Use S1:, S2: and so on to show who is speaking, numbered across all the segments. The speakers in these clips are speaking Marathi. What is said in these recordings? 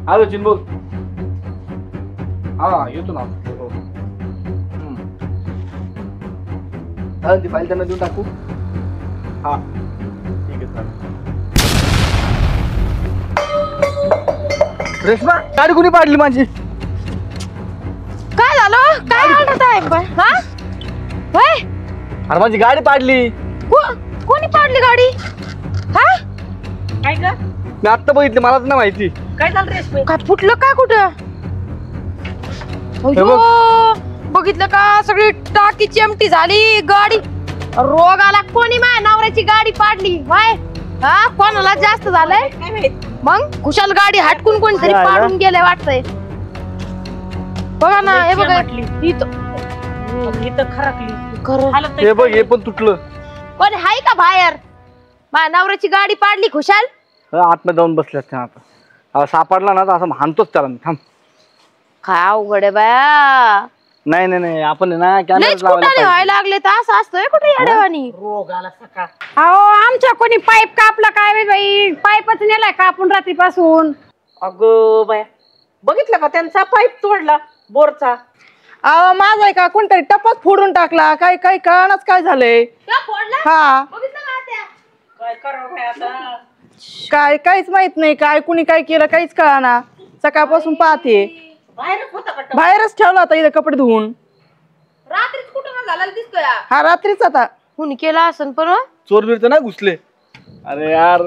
S1: आलो चिन बोल. हा येतो ना. ती फाईल त्यांना देऊन टाकू. हा ठीक आहे चालेल. रेश्मा गाडी कुणी पाडली माझी?
S2: काय झालं? काय म्हणत आहे? हा होय
S1: अरे माझी गाडी पाडली.
S2: कोणी पाडली गाडी? हा काय ग?
S1: मी आत्ता बघितली, मलाच नाही माहिती.
S2: काय झालं रेश्मी? काय फुटलं काय कुठं? बघितलं का? सगळी टाकी चिमटी झाली. गाडी रोग आला. कोणी माझ्या नवऱ्याची गाडी पाडली? वाय हा कोणाला जास्त झालंय मग? कुशाल गाडी हटकून कोणतरी पाडून गेले वाटतंय. बघा ना हे बघा इथं खरकली.
S1: हे बघ हे पण तुटलं.
S2: कोण हाय का बाहेर? माझ्या नवऱ्याची गाडी पाडली खुशाल.
S1: आतमध्ये जाऊन बसले असते आता. सापडला ना तर असं हाणतोच त्याला मी. थांब.
S2: काय अवघड आहे बाया.
S1: नाही नाही नाही आपण ना कॅमेरा
S2: व्हायला लागले तर असं असतंय कुठे येड्यावानी.
S3: रोग आला सकाळ.
S4: अहो आमच्या कोणी पाईप कापला काय बाई? पाईपच नेलाय कापून रात्रीपासून.
S3: अगं बाया बघितलं का त्यांचा पाईप तोडला बोरचा.
S4: अहो माझा का कोणतरी टपच फोडून टाकला. काय काय कळणाच काय झालंय. हा
S3: काय करावं आता?
S4: काय काहीच माहित नाही. काय कुणी काय केलं काहीच कळना. सकाळपासून पाहते. बाहेरच ठेवला होता इथे कपडे धुवून.
S2: रात्रीच कुठं झाला दिसतोय.
S4: हा रात्रीच आता
S2: कुणी केला असन पण
S1: चोर बीर तर नाही घुसले. अरे यार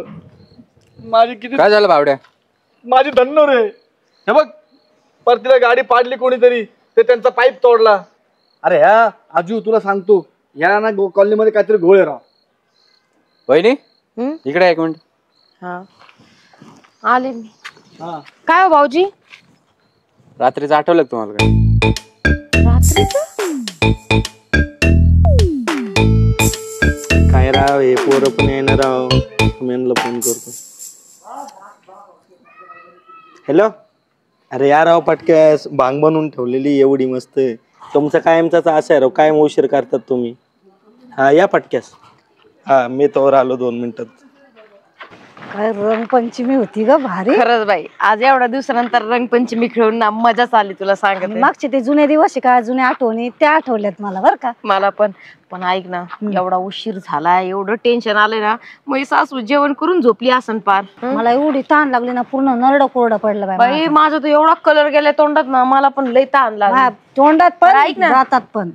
S1: माझी किती
S5: काय झालं बावड्या?
S1: माझी धन्नो रे. हे बघ परतीला गाडी पाडली कोणीतरी, ते त्यांचा पाईप तोडला. अरे ह्या आजू तुला सांगतो या ना कॉलनीमध्ये काहीतरी घोळ राव.
S5: वहिनी इकडे एक मिनिट.
S2: हा आले मी. काय हो भाऊजी?
S5: रात्रीचं आठवलं का तुम्हाला काय?
S6: काय राव हे पोरं पण येणार राव. मेनला फोन करतो. हॅलो. अरे या राव पटक्यास भांग बनवून ठेवलेली एवढी मस्त. तुमचं कायमचाच आशा आहे राव. कायम उशीर करतात तुम्ही. हा या पटक्यास. हा मी तोवर आलो 2 मिनिटात.
S4: काय रंगपंचमी होती ग भारी.
S2: खरंच बाई आज एवढ्या दिवसानंतर रंगपंचमी खेळून ना मजाच आली. तुला सांगत
S4: मागचे ते जुने दिवस का जुने आठवणी त्या आठवल्यात मला बर का.
S2: मला पण ऐक ना एवढा उशीर झाला एवढं टेन्शन आलंय ना. मग सासू जेवण करून झोपली असन पार.
S4: मला एवढी ताण लागली ना पूर्ण नरड कोरडं पडलं
S2: बाई. माझा तर एवढा कलर गेलाय तोंडात ना. मला पण लई ताण लागला
S4: तोंडात पण
S2: ऐक ना
S4: रातात पण.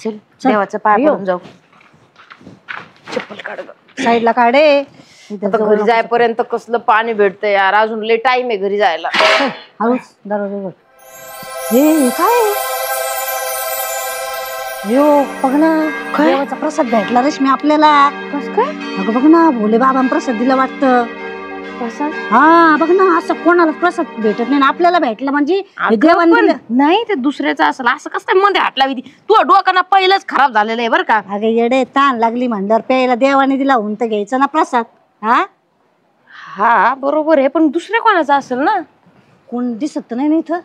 S2: चल देवाचं पाय पडून जाऊ. चप्पल काढ
S4: साईडला काढे.
S2: घरी जायपर्यंत कसलं पाणी भेटतंय यार. अजून लई टाइम आहे घरी जायला.
S4: हळूच दरवाजा. हे काय यो बघ ना देवाचा प्रसाद भेटला रेश्मी आपल्याला.
S2: कस काय?
S4: अगं बघ ना भोले बाबा प्रसाद दिला वाटतं.
S2: प्रसाद?
S4: हा बघ ना असं कोणाला प्रसाद भेटत नाही. आपल्याला भेटला म्हणजे देवाने
S2: नाही ते दुसऱ्याचं असेल. असं कसं काय मध्ये हात लावी. तू डोकाना पहिलंच खराब झालेलं आहे बरं का.
S4: अगं येडे ताण लागली म्हणल्यावर प्यायला देवाने दिला होऊन तर घ्यायचं ना प्रसाद. हा
S2: हा बरोबर आहे पण दुसऱ्या कोणाचं असेल ना.
S4: कोण दिसत नाही ना इथं.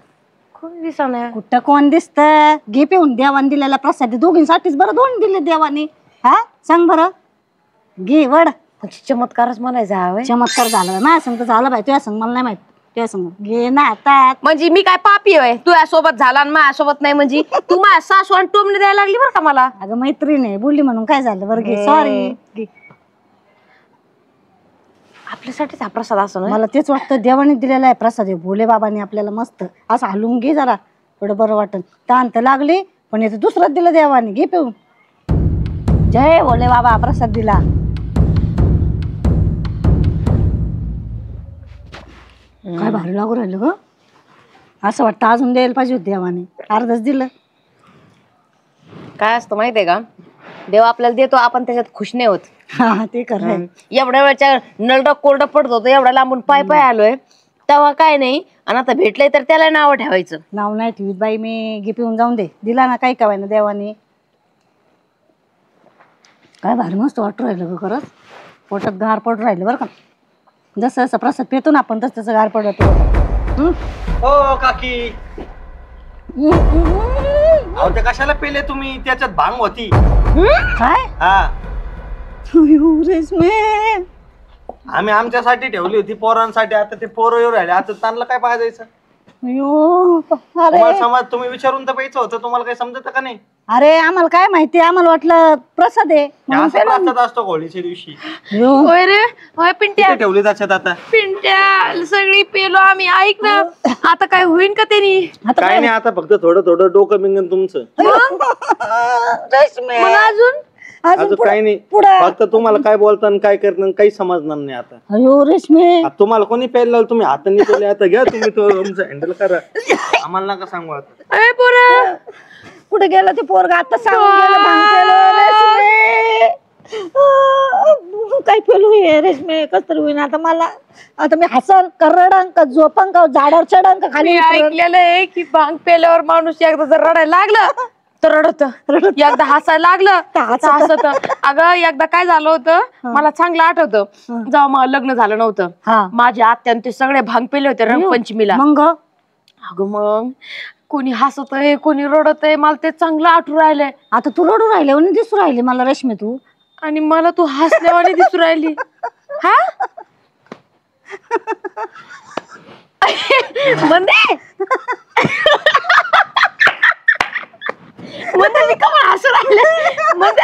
S2: कोण दिसणार?
S4: कुठं कोण दिसत. घे पिऊन देवाने दिलेला प्रसाद. दोघींसाठीच बरं 2 दिले देवाने. हा सांग बरं. घे वड.
S2: चमत्कारच म्हणायचा हवं.
S4: चमत्कार झाला माझ्या संग तर झाला बाई. तुझ्या संग मला नाही माहित. तुझ्या संग घे ना आता.
S2: म्हणजे मी काय पापी आहे? तुझ्या सोबत झाला आणि माझ्या सोबत नाही म्हणजे तू माझ्या सासू आणि टोमणे द्यायला लागली बरं का मला.
S4: अगं मैत्रीण बोलली म्हणून काय झालं बरं. घे सॉरी.
S2: आपल्यासाठीच हा प्रसाद असं
S4: मला तेच वाटतं देवाने दिलेला आहे प्रसाद. भोले बाबाने आपल्याला मस्त असं हलवून घे जरा. थोडं बरं वाटत. ताण तर लागली पण याचं दुसरंच दिलं देवाने. घे पिऊन. जय भोले बाबा प्रसाद दिला. काय भारी लागू राहिलं ग. असं वाटतं अजून द्यायला पाहिजे होते देवाने. अर्धच दिलं.
S2: काय असतं माहितीये का. देव आपल्याला देतो आपण त्याच्यात खुश नाही होत.
S4: हा ते कर.
S2: एवढ्या वेळच्या नळडं कोरडं पडत होतं. एवढा लांबून पाय आलोय तेव्हा काय नाही. आणि आता भेटलंय तर त्याला नाव ठेवायचं. नाव नाही ठेवीत बाई मी. घे पिऊन जाऊन दे. दिला ना काही काय ना देवाने. काय भारी मस्त वाटू राहिलं ग खरंच. पोटात गार पडून राहिलं बरं का. जसं जसं प्रसाद पितो ना आपण तसं तसं गार पडत.
S6: हो काकी ते कशाला पेले तुम्ही? त्याच्यात भांग होती.
S4: काय
S6: हा
S4: रेश्मे
S6: आम्ही आमच्यासाठी ठेवली होती पोरांसाठी, आता ते पोरं येऊ राहिले, आता त्यांना काय पाहायचं?
S4: अयो अरे
S6: तुम्हाला समज, तुम्ही विचारून तर प्यायचं होतं, तुम्हाला काही समजत का नाही?
S4: अरे आम्हाला काय माहिती, आम्हाला वाटलं प्रसाद आहे म्हणून
S6: असं
S4: पेलो.
S6: प्रसाद असतो होळीच्या दिवशी.
S4: अयो,
S2: होय रे होय पिंट्या
S6: कुठे ठेवली त्याच्यात आता?
S2: पिंट्या सगळी पेलो आम्ही. ऐक ना आता काय होईन का त्यांनी?
S4: आता
S6: काय नाही, आता फक्त थोडं थोडं डोकं बिंगन तुमचं.
S4: रेशमे.
S2: मग अजून
S6: अजून काही नाही,
S4: पुढं.
S6: फक्त तुम्हाला काय बोलता आणि काय करणार काही समजणार नाही आता.
S4: अयो रेशमे
S6: आता तुम्हाला कोणी प्यायला लावलं, तुम्ही हाताने केले, आता घ्या तुम्ही तो तुमचं हँडल करा, आम्हाला नका सांगू आता.
S2: अरे पोरं
S4: कुठे गेलं ते पोरग? आता सांगून गेलं भांग पेलो रेशमे. काय पेलो हे रेशमे, कस तरी होईन आता मला. आता मी हसन करडन का झोपन का झाडावर चढन का खाली
S2: मी
S4: उतरन?
S2: ऐकलेलं आहे की भांग पेल्यावर माणूस एकदा जर रडायला लागलं तर रडत, एकदा हसायला लागलं तर हसत. अगं एकदा काय झालं होतं मला चांगलं आठवतं, जेव्हा मला लग्न झालं नव्हतं,
S4: हा.
S2: माझ्या आत्यान ते सगळे भांग पेले होते रंगपंचमीला.
S4: मग
S2: अगं मग कोणी हसत आहे कोणी रडत आहे, मला ते चांगलं आठवू राहिलंय.
S4: आता तू रडू राहिले आणि दिसू राहिली मला रेशमे तू.
S2: आणि मला तू हसल्यावानी दिसू राहिली. हा म्हणजे म्हणजे मी कमळ हसू राहिले म्हणजे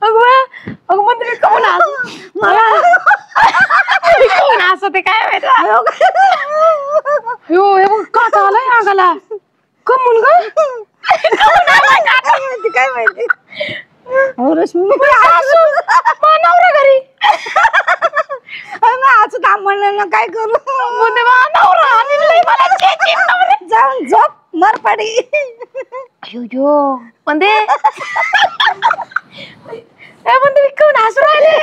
S2: अगं म्हणजे मी कमळ हसू मला मी कमळ हसते काय माहिती. हो हे बघ का झालंय अंगाला कमून ग
S4: काय माहिती. हो रेशमी
S2: नवरा घरी
S4: असं थांब म्हणलं काय करू.
S2: म्हणजे नवरा आणलंय मला चेचिन नवरा.
S4: जाऊन झोप मर पडी.
S2: अयो म्हणजे म्हणजे मी कोण हसू राहिले.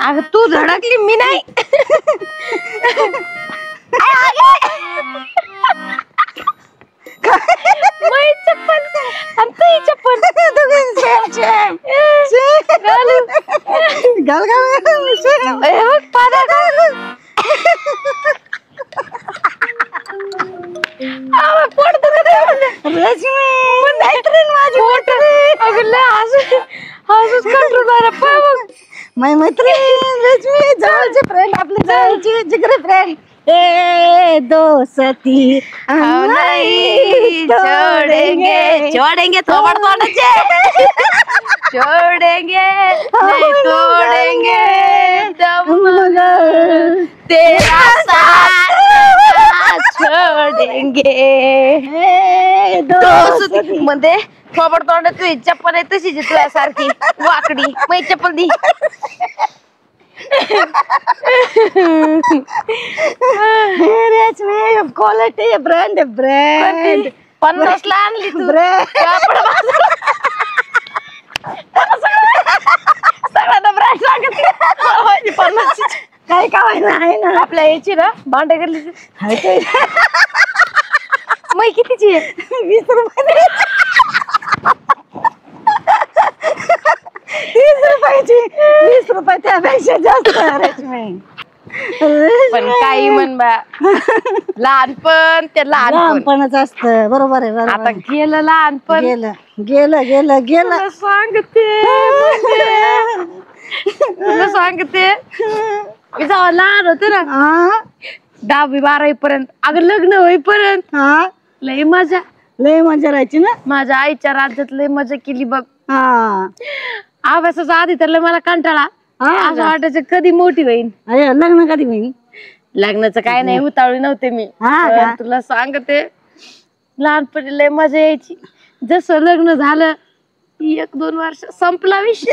S2: अगं तू धडकली मी नाही. चप्पल
S4: घाल माझी मैत्रीण रेशमी, जवळची फ्रेंड, आपली जवळची जिगरी फ्रेंड. ए दोस्ती हम नहीं
S2: छोड़ेंगे छोड़ेंगे थोबड़ तोड़चे छोड़ेंगे नहीं तोड़ेंगे
S4: मगर
S2: तेरा साथ छोड़ेंगे. दोस्ती मध्ये थोबड तोंड तुझी चप्पल आहे तशीच तुझ्यासारखी वाकडी. मग चप्पल दी.
S4: क्वालिटी ब्रँड ब्रँड
S2: 50 ला आणली तू. सगळ्यांना ब्रँड सांगत 50
S4: काय काय आहे ना
S2: आपल्या याची ना भांडे करली मग कितीची आहे?
S4: 20 रुपये 30 रुपयाची. 20 रुपये त्यापेक्षा जास्त रेशमी.
S2: पण काही म्हण बा लहानपण ते
S4: लहानपणच असतं. बरोबर आहे बरोबर.
S2: आता गेलं लहानपण
S4: गेलं गेलं गेलं गेलं.
S2: तुला सांगते मी जेव्हा लहान होते ना 10वी 12वी पर्यंत, अगं लग्न होईपर्यंत
S4: हा
S2: लय मजा
S4: लय मजा राहायची ना.
S2: माझ्या आईच्या राज्यात लय मजा केली बघ.
S4: हा
S2: अभ्यासाचा आधी तर लय मला कंटाळा असं वाटायचं कधी मोठी होईन.
S4: अरे लग्न कधी होईल?
S2: लग्नाचं काय नाही उतावळी नव्हते मी. पण तुला सांगते लहानपणी लय मजा यायची. जसं लग्न झालं 1-2 वर्ष संपला विषय.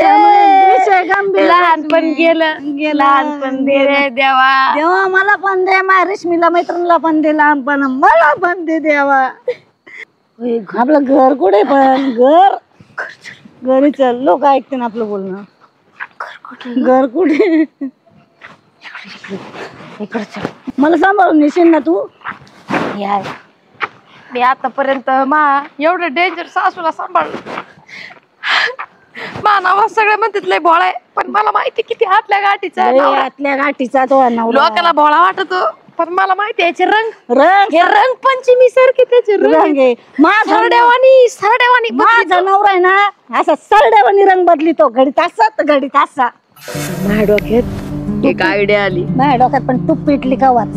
S2: लहानपण गेलं लहानपण दे रे देवा.
S4: देवा मला पण दे, माझ्या रेशमीला मैत्रिणीला पण दे, लहानपण मला पण दे देवा. आपलं घर कुठे पण घर घरी चल, लोक ऐकते ना आपलं बोलणं. घर कुठे? मला सांभाळून नेशील ना तू?
S2: यार मी आतापर्यंत एवढं डेंजर सासूला सांभाळलं. मानावर सगळे म्हणतात लय भोळा आहे, पण मला माहिती किती हातल्या गाठीचा
S4: हातल्या गाठीचा तो
S2: लोकांना भोळा वाटतो. पण मला माहिती याचे रंग
S4: रंग
S2: हे रंग पंचमी सारखे त्याचे
S4: रंग आहे. माझा
S2: सरड्यावानी
S4: माझा नवरा आहे ना असा सरड्यावानी रंग बदलितो घडीत असा तर घडीत असा.
S2: माझ्या डोक्यात एक आयडिया आली.
S4: माझ्या डोक्यात पण तूप पेटली का वाच.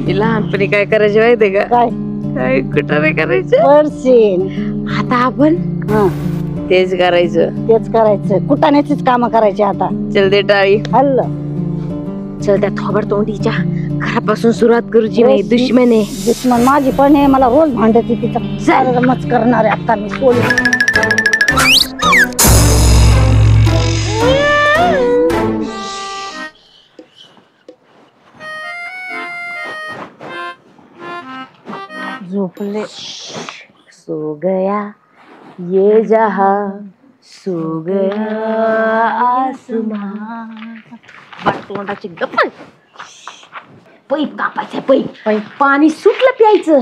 S2: मी लहानपणी काय करायचे माहितीये का?
S4: काय
S2: काय कुठं करायचं.
S4: पडशील.
S2: आता आपण
S4: हा
S2: तेच करायचं.
S4: तेच करायचं. कुटाण्याचीच कामं करायची आता.
S2: चल दे टाळी.
S4: हल्लं
S2: चल त्या थोबड तोंडीच्या घरापासून सुरुवात करू. जी नाही दुश्मन आहे.
S4: दुश्मन माझी पण आहे. मला रोज भांडती तिचा चालमच करणार आहे आता मी सोडून. झोपले.
S2: सो गया ये जहां सो गया आसमां. तोंडाची गप्पल पैप कापायचं. पैप पाणी सुटलं प्यायचं.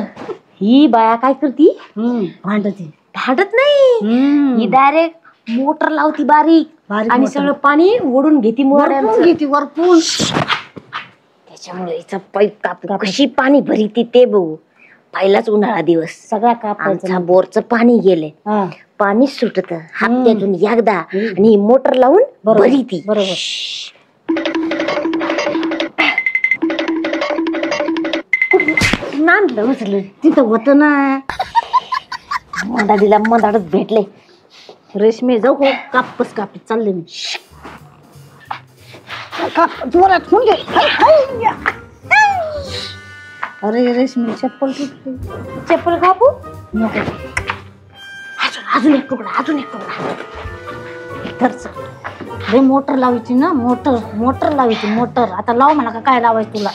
S2: ही बाया काय करती?
S4: भांडती.
S2: भांडत नाही. ही डायरेक्ट मोटर लावती बारीक आणि सगळं पाणी ओढून घेती
S4: वरपून.
S2: त्याच्यामुळे हिचा पैप कापू कशी पाणी भरीती ते बघू. पहिलाच उन्हाळा दिवस.
S4: सगळा कापायचा.
S2: बोरचं पाणी गेले. पाणी सुटत हप्त्यातून एकदा आणि मोटर लावून भरीती.
S4: बरोबर.
S2: नांदलं उचलं
S4: तिथं होत ना.
S2: मंदाडीला मंदाडच भेटले.
S4: रेशमी जाऊ हो. कापस कापत चालले मी. जोरात होऊन घे. अरे रेशमी चप्पल तुटली.
S2: चप्पल कापू
S4: नको.
S2: अजून एक तुकडा.
S4: धरच. रे मोटर लावायची ना. मोटर लावायची. मोटर आता लाव म्हणा का काय लावायचं तुला.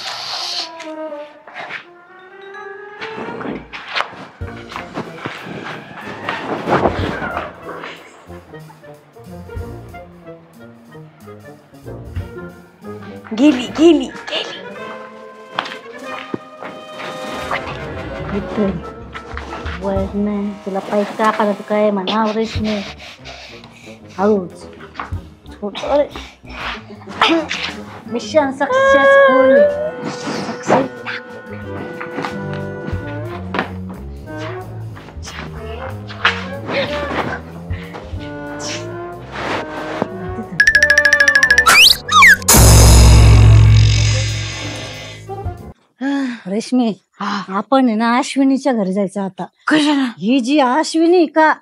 S2: गेली.
S4: नाही तुला पैसे कापायला तर काय म्हणा रेशमी. हळूच. Mission successful. रेशमी आपण आहे ना अश्विनीच्या घरी जायचं आता.
S2: कशाला?
S4: ही जी अश्विनी का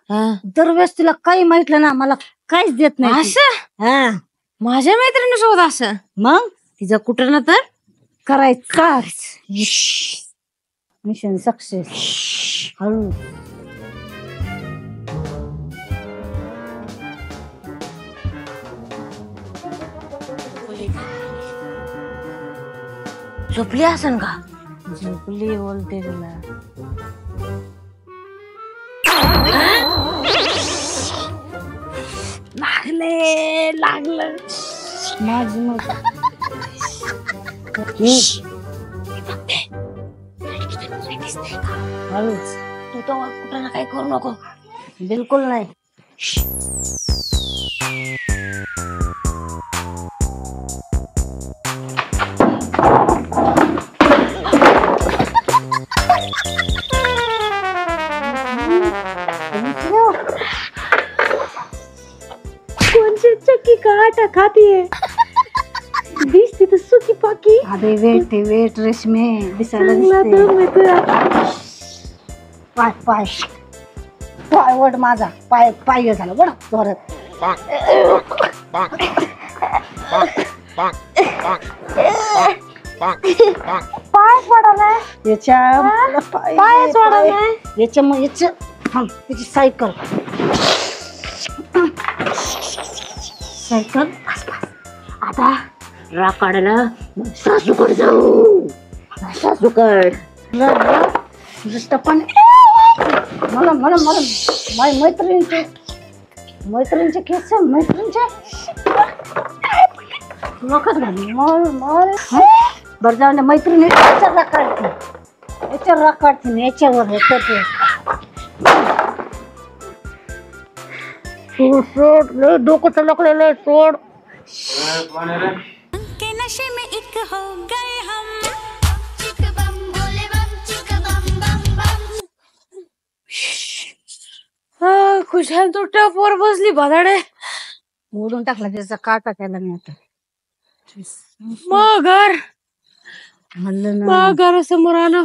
S4: दरवेळेस तिला काही माहितलं ना मला काहीच देत नाही.
S2: असं माझ्या मैत्रिणीसोबत असं
S4: मग
S2: तिचं कुठं ना तर
S4: करायचं. Mission success. हळू.
S2: झोपली असन का?
S4: झोपली बोलते तुला.
S2: लागलं
S4: माझी मग हळूच.
S2: तू तर कुठं ना काही करू नको.
S4: बिलकुल नाही.
S2: कोणची चक्की का आटा खातीये? दिसते तर सुकी पाकी.
S4: अरे वेट रेशमी दिसायला दिसते. पाय वड माझा. पाय झाला बरं जोरात.
S2: पाय पडालाय.
S4: पाय सोडालाय. याच्या मग त्याची सायकल.
S2: आता राखाडाला सासूकड जाऊ. सासूकड
S4: दृष्ट पण मला माझ्या मैत्रिणीचे केस मैत्रिणीचे नकच घाली. बरं जाऊन मैत्रिणी याच्यावर राग काढते याच्यावर होत. सोड लय डोकं चलकलेलं आहे. सोड.
S7: के नशे में एक हो गए हम
S2: खुशाल तो टपवर बसली भादाडे.
S4: मोडून टाकला त्याचा काटा केला मी आता.
S2: मग घर
S4: म्हणलं ना
S2: मग घरासमोर आलो.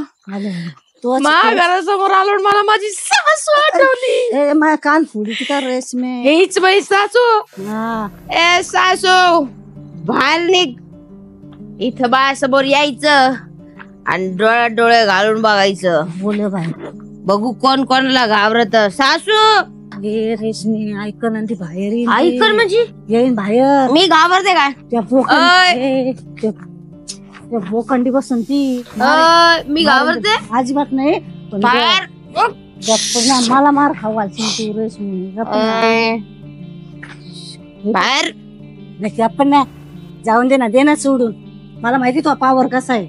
S4: तो
S2: मग घरासमोर आलो आणि मला माझी सासू आठवली.
S4: माझ्या कान फुडी का रेशमे.
S2: हीच बाई सासू.
S4: हा
S2: ए सासू बाहेर निघ. इथं बायासमोर यायचं आणि डोळ्यात डोळे घालून बघायचं.
S4: बोल बाई
S2: बघू कोण कोणाला घाबरत. सासू
S4: हे रेशमी ऐकन आणि ती बाहेर येईन.
S2: ऐकन म्हणजे
S4: येईन बाहेर.
S2: मी घाबरते काय?
S4: त्या भोखंडी बसून ती
S2: मी घाबरते
S4: अजिबात नाही. पण
S2: बाहेर
S4: गप्प ना मला मार खावायची तू रेशमी.
S2: बाहेर
S4: नाही आपण ना जाऊन दे ना सोडून. मला माहिती तो पावर कसा आहे.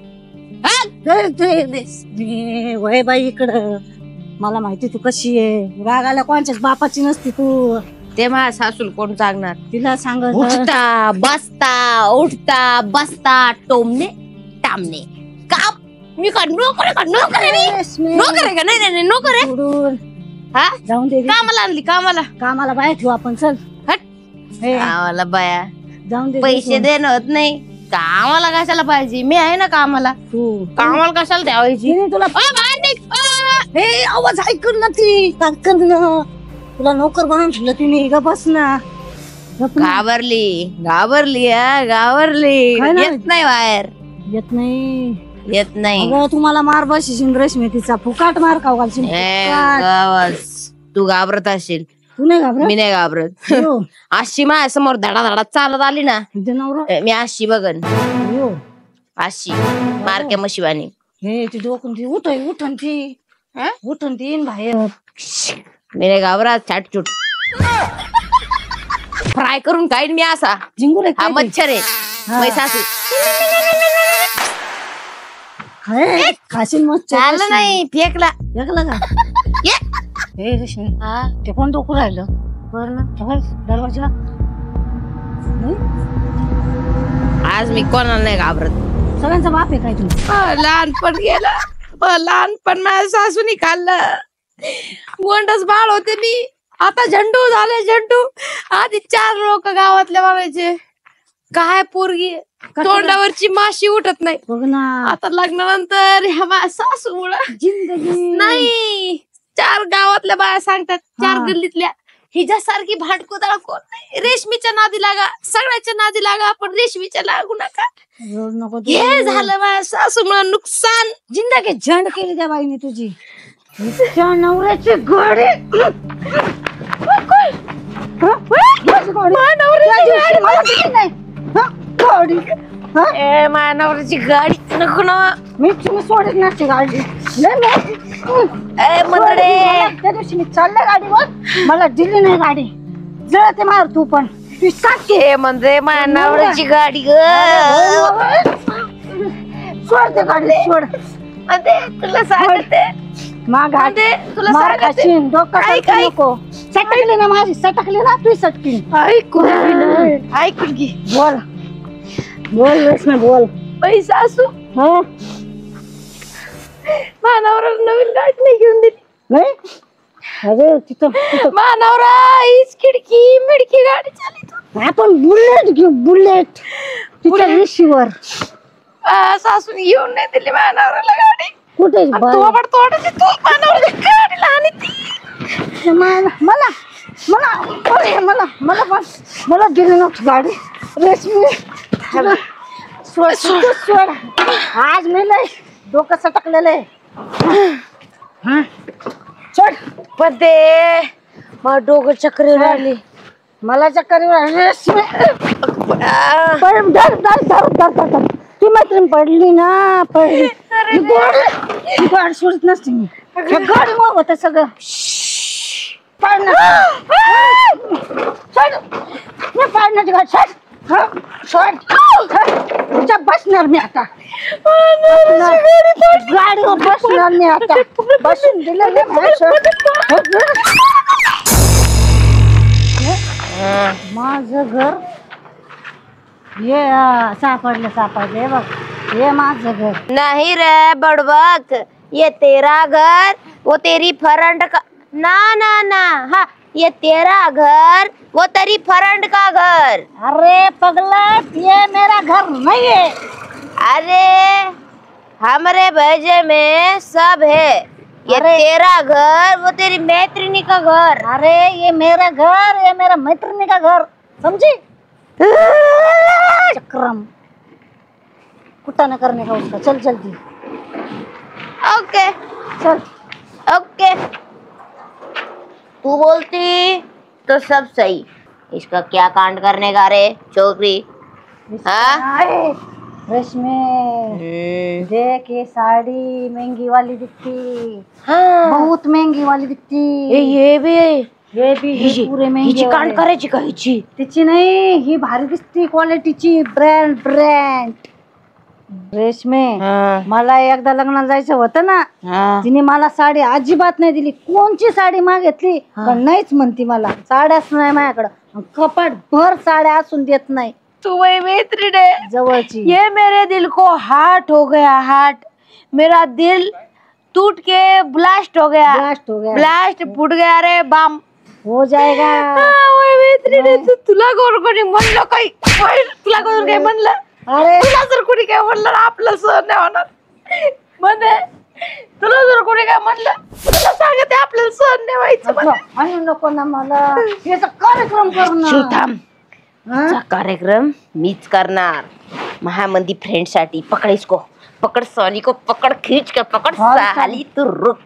S4: वय बाई इकडं मला माहिती तू कशी आहे. रागाला कोणच्याच बापाची नसती तू.
S2: ते माझ्या सासूला कोण सांगणार.
S4: तिला सांग
S2: उठता बसता उठता बसता टोमणे टामणे का मी का नोकर आहे का नोकर आहे का नाही नोकर आहे.
S4: सोडून
S2: हा
S4: जाऊन दे.
S2: कामाला आणली
S4: कामाला बाहेर ठेवू आपण. चल
S2: हट. कामाला बाया
S4: जाऊन दे.
S2: पैसे देणं होत नाही. कामाला कशाला पाहिजे. मी आहे ना कामाला.
S4: तू
S2: कामाला कशाला ठेवायची.
S4: तुला हे आवाज ऐकून ना ती तुला नोकर बनवून ठेवलं तिने. ग बस ना.
S2: घाबरली
S4: काय नाही?
S2: येत नाही बाहेर. येत नाही.
S4: तुम्हाला मार बशील रेशमी. तिचा फुकाट मार खाऊ घालशील.
S2: तू घाबरत असशील.
S4: तू नाही घाबरत.
S2: मी नाही घाबरत. अशी माझ्या समोर धडा धडा चालत आली ना मी अशी बघन. अशी मारके मशिवानी.
S4: हे ती डोकून ती उठन ती बाहेर.
S2: मी नाही घाबरत. छाटचूट फ्राय करून खाईन मी असा.
S4: जिंगूर
S2: हा मच्छर आहे. मै सासू
S4: खाशील मस्त.
S2: चाललं नाही फेकला.
S4: का हे रेशमी ते कोण डोकं राहिलं बरं ना. दरवाजा
S2: आज मी कोणाला नाही घाबरत.
S4: सगळ्यांचा बाप आहे काय तुम्ही.
S2: लहानपण गेलं. लहानपण माझ्या सासूनी खाल्लं. गोंडच बाळ होते मी. आता झंडू झाले झंडू. आधी 4 लोक गावातले म्हणायचे काय पोरगी तोंडावरची माशी उठत नाही.
S4: बघ ना
S2: आता लग्नानंतर ह्या माझ्या सासू मुळे
S4: जिंदगी
S2: नाही 4 गावातल्या बाया सांगतात 4 गल्लीतल्या हिच्यासारखी भाटकुदळ कोण नाही. रेशमीच्या नादी लागा. सगळ्याच्या नादी लागा पण रेशमीच्या लागू नका.
S4: नको.
S2: हे झालं माझ्या सासू मुळे नुकसान.
S4: जिंदगी झंड केली त्या बाईने तुझी. नवऱ्याची गाडी
S2: माझ्या नवऱ्याची गाडी नको ना.
S4: मी तुम्ही सोडत नसते गाडी. त्या दिवशी मी चालले गाडीवर मला दिली नाही गाडी. जळते मार तू पण. तू सांगते
S2: म्हणजे माझ्या नवऱ्याची गाडी ग.
S4: सोड ते गाडी सोड.
S2: तुला सांगते
S4: तुला सांगते डोकं नको. सटकली ना माझी सटकली ना तू सटकीन.
S2: ऐकून घे.
S4: बोल रेशमी बोल.
S2: पैसा असू मानवरा नवीन गाडी नाही घेऊन दिली.
S4: नाही अरे तिथं
S2: मानवरा हीच खिडकी मिडकी गाडी चालित.
S4: आपण बुलेट घेऊ. बुलेट तिच्या रेशीवर.
S2: सासून घेऊन नाही दिली मानवराला गाडी.
S4: कुठे
S2: तोडाची तू मानवराची गाडी लहान ती.
S4: मला मला मला मला मला दिली नव्हती गाडी रेशमी. सोड सोड. आज मी लय डोकं सटकलेलं आहे. सोड.
S2: पण ते मग डोकं चक्री राहिली.
S4: मला चक्कर रेशमी. ती मैत्रीण पडली ना पडली. गाडी सोडत नसते मी. गाडी मग होत सगळं. पाडण्याची गाडी तुझ्या बसणार मी आता. गाडीवर बसणार मी आता. बसून दिलं माझं घर. ये सापडले बघ. ये माझं घर
S2: नहीं रे बड़बक. ये तेरा घर वो तेरी फ्रेंड का ना ना ना, हाँ ये तेरा घर, वो तेरी फ्रेंड का घर।
S4: अरे पगलट, ये मेरा घर नहीं है।
S2: अरे हमारे भेजे में सब है। ये तेरा घर, वो तेरी मैत्रिणी का घर।
S4: अरे ये मेरा घर, ये मेरा मैत्रिणी का घर, समझी? चक्रम कुटा न करने का उसका। चल जल्दी।
S2: ओके
S4: चल।
S2: ओके, तू बोलती तो सब सही। इसका क्या कांड करने का रे छोकरी? हाँ
S4: रेशमी, देख ये साड़ी महंगी वाली दिखती।
S2: हाँ,
S4: बहुत महंगी वाली दिखती।
S2: ये भी
S4: हे पुरे महंगे
S2: कांड करायची का हिची?
S4: तिची नाही, ही भारी दिसती क्वालिटीची, ब्रँड ब्रँड। रेशमे, मला एकदा लग्नाला जायचं होतं ना, तिने मला साडी अजिबात नाही दिली। कोणची साडी मागितली पण नाहीच म्हणती मला। साड्याच नाही माझ्याकडं, कपाट भर साड्या असून देत नाही।
S2: तू वही मैत्रिण है
S4: जवळची।
S2: ये मेरे दिल को हार्ट हो गया, हार्ट। मेरा दिल टूट के ब्लास्ट हो गया,
S4: ब्लास्ट हो गया,
S2: ब्लास्ट फूट गया रे बाम।
S4: हो जाएगा।
S2: वही मैत्रिण है, तुला कोणी म्हणलं काही? तुला काही म्हणलं?
S4: अरे
S2: तुला जर कोणी काय म्हणलं ना, आपलं सहन नाही होणार म्हणे। तुला जर कोणी काय म्हणलं, तुला सांगते आपल्याला सहन नाही व्हायचं।
S4: म्हणू नको ना मला, याचा कार्यक्रम करणं।
S2: चा कार्यक्रम मीच करणार। महामंदी फ्रेंड साठी। पकड़ इसको, पकड़ सोनी को, पकड़ खींच के पकड़ साली, तू रुक।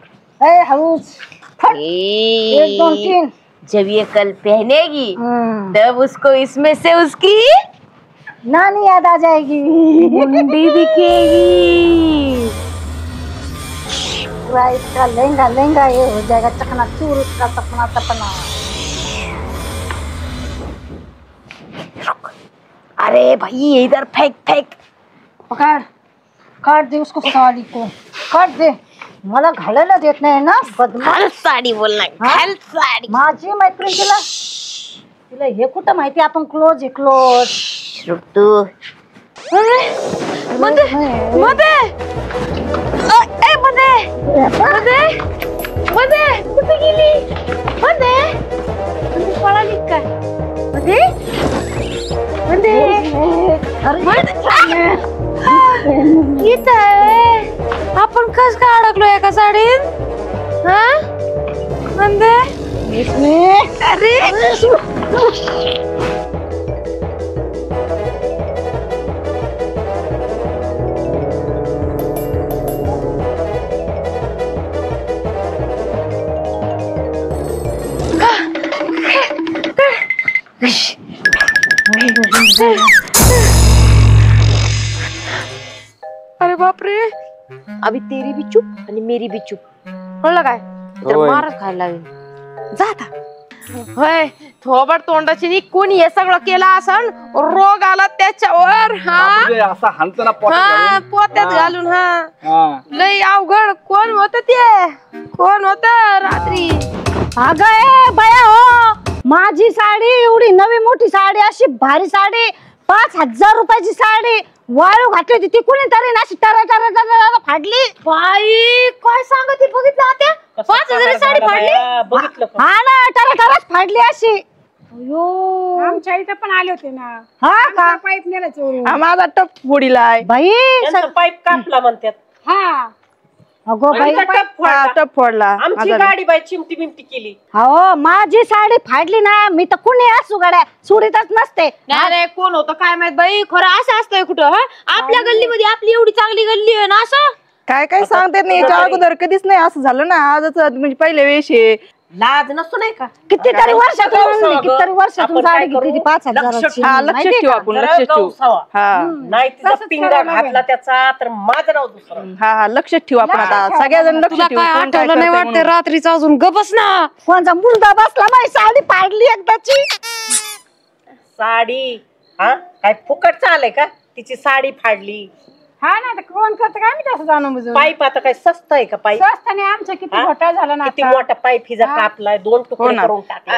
S4: हाउस एक दोन तीन।
S2: जब ये कल पहनेगी तब उसको इसमें से उसकी
S4: नानी याद आ जाएगी,
S2: मुंडी दिखेगी।
S4: पूरा इसका लहंगा लहंगा ये हो जाएगा चकना चूर, उसका सपना सपना।
S2: अरे भाई इधर फेंक फेंक।
S4: पकड़, काट दे उसको, साड़ी को काट दे। मला घालायला देत नाही ना, बदमाश।
S2: घाल साडी बोलना, घाल साडी।
S4: माझी मैत्रीण तिला तिला हे कुठं माहिती आपण क्लोज आहे, क्लोज।
S2: रुक तू। मध्ये मध्ये ए मध्ये मध्ये मध्ये कुठे गेली? मध्ये पळाली काय? मध्ये मध्ये आपण कस काय अडकलो एका साडीत? हा मध्ये अरे अरे बाप रे, अभी तेरी भी चुप आणि मेरी भी चुप। म्हणलं काय तर मारच खायला लागेल। जा आता। होय, थोबड तोंडाची नी कोणी हे सगळं केलं असन, रोग आला त्याच्यावर। हा
S1: असा हाणताना
S2: हा पोत्यात घालून। हा लय अवघड। कोण होत ते? कोण होत रात्री?
S4: अगं बया हो, माझी साडी एवढी नवी मोठी साडी, अशी भारी साडी, 5,000 रुपयाची साडी वाळू घातली होती, ती कोणीतरी अशी टरा टरा टरा फाडली।
S2: बाई काय सांगते? बघितलं आता 5,000 साडी फाडली?
S3: बघितलं का?
S4: हा ना, टरा टराच फाडली अशी।
S7: आमच्या इथं पण आले होते ना,
S4: हा का?
S7: पाईप नेला चोरून।
S2: माझा टप फोडीलाय
S4: बाई
S3: त्यांचा पाईप कापला म्हणतात।
S7: हा
S4: अगो बाई,
S3: आमचा टप फोडला.
S2: टप फोडला।
S3: आमची गाडी बाई चिमटी बिमटी केली।
S4: हो माझी साडी फाडली ना, मी तर कुणी असू गाड्या सोडीतच नसते।
S2: अरे कोण होतं काय माहित बाई। खरं असं असतंय कुठं? हा आपल्या गल्लीमध्ये, आपली एवढी चांगली गल्ली आहे ना, असं
S8: काय काय सांगते नाही। याच्या अगोदर कधीच नाही असं झालं ना, आजच म्हणजे पहिल्या वेळेस आहे।
S3: लाज नसतो नाही का?
S4: कितीतरी वर्षातून
S3: आपण
S4: कितीतरी वर्षातून
S3: काय
S4: साडी
S3: करू?
S4: घेतली ती 5,000ची।
S8: हा लक्षात ठेवू आपण, लक्षात ठेवू। हा
S3: नाही तिचा पिंगा घातला त्याचा तर माझं नाव दुसरं।
S8: हा हा लक्षात ठेवू आपण आता सगळ्याजण लक्ष
S2: तुला
S8: ठेवू।
S2: काय
S8: कोण काय
S2: आठवलं नाही
S8: करतंय
S2: वाटतं
S8: म्हणून.
S2: रात्रीचं? अजून गपस ना।
S4: कोणचा मुलगा बसला, माझी साडी फाडली एकदाची।
S3: साडी हा काय फुकट चालय का? तिची साडी फाडली।
S7: हा ना, आता कोण करत काय मी तसं जाणून बुजून।
S3: पाईप आता काय स्वस्त आहे का? पाईप
S7: स्वस्ताने आमचा किती
S3: हा?
S7: घोटाळा झाला ना
S3: किती
S7: आता।
S3: मोठा पाईप हिचा कापलाय, 2 तुकडे करून टाकले।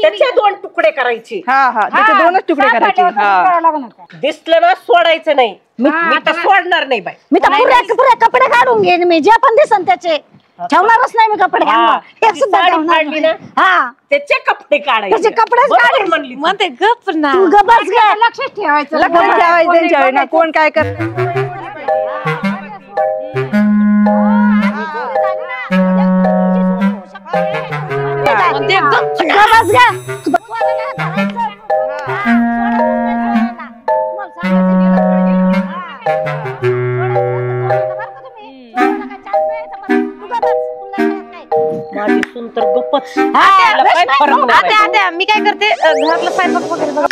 S3: त्याचे 2 तुकडे करायचे।
S8: हा हा त्याचे 2च तुकडे
S7: सात
S8: करायचे।
S7: वाट्यावर
S8: हा
S7: करावं लागणार का?
S3: दिसलं ना सोडायचं नाही। मी तर सोडणार नाही बाई।
S4: मी तर पुरे पुरे कपडे काढून घेईन, मी जे पण दिसन त्याचे। ठेवणारच नाही मी कपडे
S3: हा.
S4: अंगावर. हे
S3: ती
S4: सुद्धा
S3: साडी
S4: ठेवणार
S3: फाडली
S4: नाही.
S3: ना?
S4: हा
S3: त्याचे कपडे काढायचे
S4: त्याचे कपडेच
S3: बरोबर
S4: काढायचे.
S3: म्हणली तू.
S2: म्हणते गप ना
S4: तू ग बस ग.
S7: लक्षच ठेवायचं
S8: लग्न ठेवायचं त्यांच्यावर ना कोण काय करत
S2: म्हणते गप
S4: ग बस ग. पोराला धरायचं. हा, सोडायचंच नाही सोडायला.
S3: माझी सून तर गप्पच
S2: आत्या,
S3: तिला काय फरक नाही
S2: आत्या, मी काय करते घरातला स्वयंपाक वगैरे बघ.